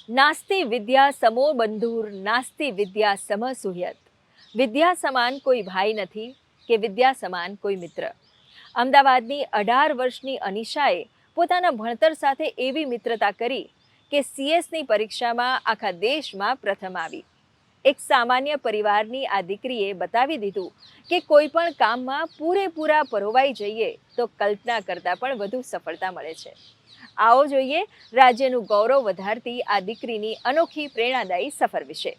नास्ति विद्या समो बंधुर नास्ति विद्या सम सुहृद. વિદ્યા સમાન કોઈ ભાઈ નથી કે વિદ્યા સમાન કોઈ મિત્ર. અમદાવાદની 18 વર્ષની અનિશાએ પોતાના ભણતર સાથે એવી મિત્રતા કરી કે સીએસની પરીક્ષામાં આખા દેશમાં પ્રથમ આવી. એક સામાન્ય પરિવારની આ દીકરીએ બતાવી દીધું કે કોઈ પણ કામમાં પૂરેપૂરા પરોવાઈ જઈએ તો કલ્પના કરતાં પણ વધુ સફળતા મળે છે. આવો જોઈએ રાજ્યનું ગૌરવ વધારતી આ દીકરીની અનોખી પ્રેરણાદાયી સફર વિશે.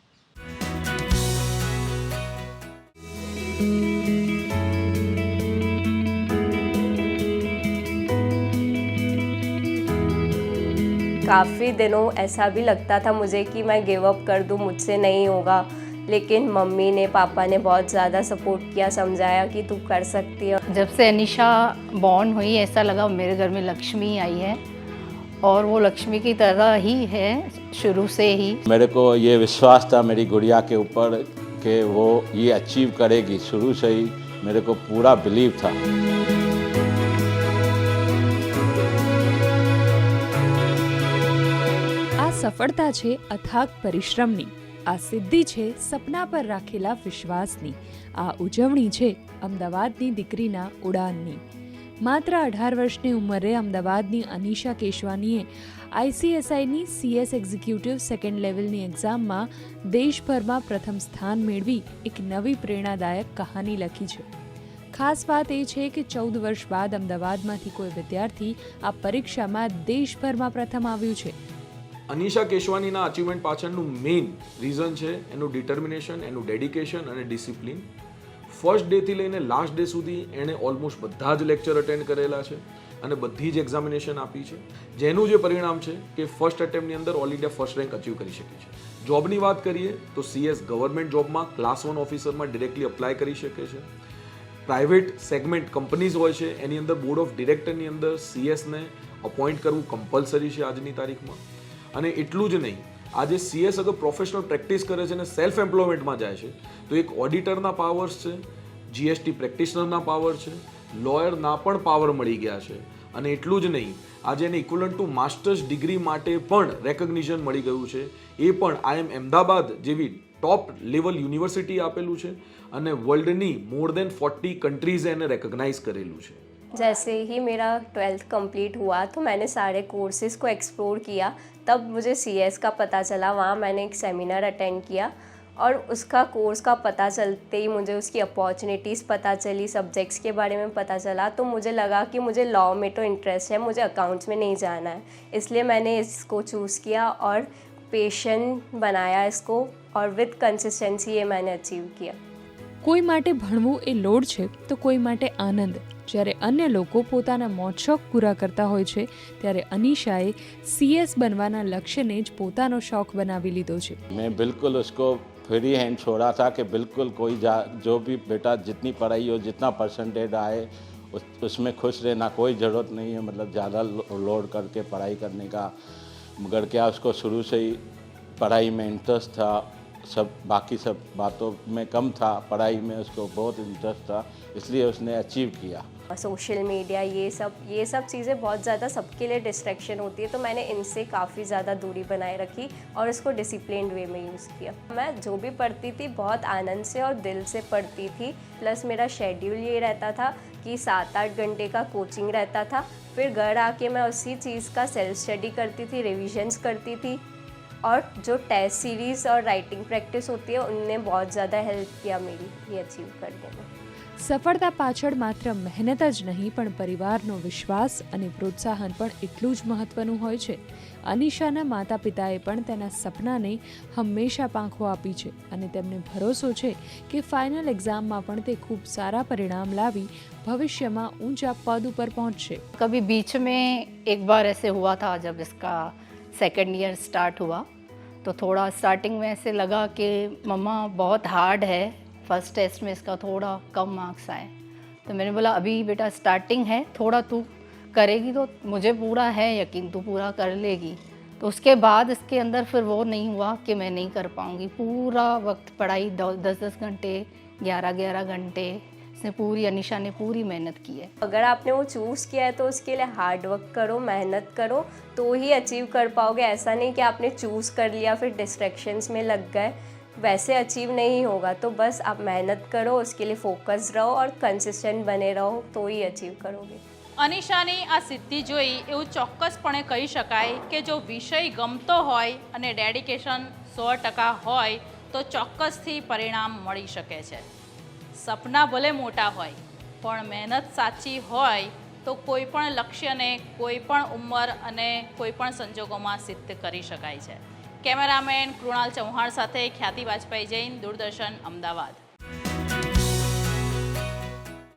काफ़ी दिनों ऐसा भी लगता था मुझे कि मैं गिव अप कर दूं, मुझसे नहीं होगा, लेकिन मम्मी ने पापा ने बहुत ज़्यादा सपोर्ट किया, समझाया कि तू कर सकती है. जब से अनीशा बॉर्न हुई ऐसा लगा मेरे घर में लक्ष्मी आई है और वो लक्ष्मी की तरह ही है शुरू से ही. मेरे को ये विश्वास था मेरी गुड़िया के ऊपर कि वो ये अचीव करेगी. शुरू से ही मेरे को पूरा बिलीव था. આ સફળતા છે અથાગ પરિશ્રમની, આ સિદ્ધિ છે સપના પર રાખેલા વિશ્વાસની, આ ઉજવણી છે અમદાવાદની દીકરીના ઉડાનની. માત્ર 18 વર્ષની ઉંમરે અમદાવાદની અનીશા કેશવાનીએ આઈસીએસઆઈની સીએસ એક્ઝિક્યુટિવ સેકન્ડ લેવલની એક્ઝામમાં દેશભરમાં પ્રથમ સ્થાન મેળવી એક નવી પ્રેરણાદાયક કહાની લખી છે. ખાસ વાત એ છે કે 14 વર્ષ બાદ અમદાવાદમાંથી કોઈ વિદ્યાર્થી આ પરીક્ષામાં દેશભરમાં પ્રથમ આવ્યું છે. અનીશા કેશવાનીના અચીવમેન્ટ પાછળનું મેઇન રીઝન છે એનું ડિટર્મિનેશન, એનું ડેડિકેશન અને ડિસિપ્લિન. ફર્સ્ટ ડેથી લઈને લાસ્ટ ડે સુધી એણે ઓલમોસ્ટ બધા જ લેક્ચર અટેન્ડ કરેલા છે અને બધી જ એક્ઝામિનેશન આપી છે, જેનું જે પરિણામ છે કે ફર્સ્ટ એટેમ્પની અંદર all India first rank achieve કરી શકે છે. જોબની વાત કરીએ તો સીએસ ગવર્મેન્ટ જોબમાં ક્લાસ 1 ઓફિસરમાં ડિરેક્ટલી અપ્લાય કરી શકે છે. પ્રાઇવેટ સેગમેન્ટ કંપનીઝ હોય છે એની અંદર બોર્ડ ઓફ ડિરેક્ટરની અંદર સીએસને અપોઇન્ટ કરવું કમ્પલસરી છે આજની તારીખમાં. અને એટલું જ નહીં, આજે સીએસ અગર પ્રોફેશનલ પ્રેક્ટિસ કરે છે અને સેલ્ફ એમ્પ્લોયમેન્ટમાં જાય છે તો એક ઓડિટરના પાવર્સ છે, જીએસટી પ્રેક્ટિશનરના પાવર છે, લોયરના પણ પાવર મળી ગયા છે. અને એટલું જ નહીં, આજે એને ઇક્વલન્ટ ટુ માસ્ટર્સ ડિગ્રી માટે પણ રેકગ્નિશન મળી ગયું છે. એ પણ IIM અમદાવાદ જેવી ટોપ લેવલ યુનિવર્સિટી આપેલું છે અને વર્લ્ડની મોર દેન 40 કન્ટ્રીઝે એને રેકગ્નાઇઝ કરેલું છે. जैसे ही मेरा 12th कंप्लीट हुआ तो मैंने सारे कोर्सेज़ को एक्सप्लोर किया. तब मुझे सीएस का पता चला, वहाँ मैंने एक सेमिनार अटेंड किया और उसका कोर्स का पता चलते ही मुझे उसकी अपॉर्चुनिटीज़ पता चली, सब्जेक्ट्स के बारे में पता चला. तो मुझे लगा कि मुझे लॉ में तो इंटरेस्ट है, मुझे अकाउंट्स में नहीं जाना है. इसलिए मैंने इसको चूज़ किया और पेशन बनाया इसको और विद कंसिस्टेंसी ये मैंने अचीव किया. કોઈ માટે ભણવું એ લોડ છે તો કોઈ માટે આનંદ. જ્યારે અન્ય લોકો પોતાના મોજ શોખ પૂરા કરતા હોય છે ત્યારે અનીશાએ સીએસ બનવાના લક્ષ્યને જ પોતાનો શોખ બનાવી લીધો છે. मैं बिल्कुल उसको फ्री हैंड छोड़ा था कि बिल्कुल कोई जो भी बेटा जितनी पढ़ाई हो, जितना परसेंटेज आए उसमें खुश रहना, कोई ज़रूरत नहीं है मतलब ज़्यादा लोड करके पढ़ाई करने का. मगर क्या उसको शुरू से ही पढ़ाई में इंटरेस्ट था, सब बाकी सब बातों में कम था, पढ़ाई में उसको बहुत इंटरेस्ट था, इसलिए उसने अचीव किया. सोशल मीडिया ये सब चीज़ें बहुत ज़्यादा सबके लिए डिस्ट्रैक्शन होती है, तो मैंने इनसे काफ़ी ज़्यादा दूरी बनाए रखी और इसको डिसिप्लिन्ड वे में यूज़ किया. मैं जो भी पढ़ती थी बहुत आनंद से और दिल से पढ़ती थी. प्लस मेरा शेड्यूल ये रहता था कि 7-8 घंटे का कोचिंग रहता था, फिर घर आके मैं उसी चीज़ का सेल्फ स्टडी करती थी, रिविजन्स करती थी और जो टेस्ट सीरीज़ और राइटिंग प्रैक्टिस होती है उनने बहुत ज़्यादा हेल्प किया मेरी ये अचीव करने में. સફળતા પાછળ માત્ર મહેનત જ નહીં પણ પરિવારનો વિશ્વાસ અને પ્રોત્સાહન પણ એટલું જ મહત્વનું હોય છે. અનીશાના માતા પિતાએ પણ તેના સપનાને હંમેશા પાંખો આપી છે અને તેમને ભરોસો છે કે ફાઇનલ એક્ઝામમાં પણ તે ખૂબ સારા પરિણામ લાવી ભવિષ્યમાં ઊંચા પદ ઉપર પહોંચશે. कभी बीच में एक बार ऐसे हुआ था जब इसका सेकंड ईयर स्टार्ट हुआ तो थोड़ा स्टार्टिंग में ऐसे लगा कि मम्मा बहुत हार्ड है, फर्स्ट टेस्ट में इसका थोड़ा कम मार्क्स आए. तो मैंने बोला अभी बेटा स्टार्टिंग है, थोड़ा तू करेगी तो मुझे पूरा है यकीन तू पूरा कर लेगी. तो उसके बाद इसके अंदर फिर वो नहीं हुआ कि मैं नहीं कर पाऊँगी. पूरा वक्त पढ़ाई 10-10 घंटे, 11-11 घंटे इसने पूरी, अनीशा ने पूरी मेहनत की है। अगर आपने वो चूज़ किया है तो उसके लिए हार्ड वर्क करो, मेहनत करो, तो ही अचीव कर पाओगे। ऐसा नहीं कि आपने चूज़ कर लिया फिर डिस्ट्रैक्शंस में लग गए, वैसे अचीव नहीं होगा। तो बस आप मेहनत करो, उसके लिए फोकस रहो और कंसिस्टेंट बने रहो, तो ही अचीव करोगे। અનિશાની આ સિદ્ધિ જોઈ એવું ચોક્કસપણે કહી શકાય કે જો વિષય ગમતો હોય અને ડેડિકેશન 100% હોય તો ચોક્કસથી પરિણામ મળી શકે છે. સપના ભલે મોટા હોય પણ મહેનત સાચી હોય તો કોઈ પણ લક્ષ્યને કોઈ પણ ઉંમર અને કોઈ પણ સંજોગોમાં સિદ્ધ કરી શકાય છે. કેમેરામેન કૃણાલ ચૌહાણ સાથે ખ્યાતિ વાજપેયી જૈન, દૂરદર્શન, અમદાવાદ.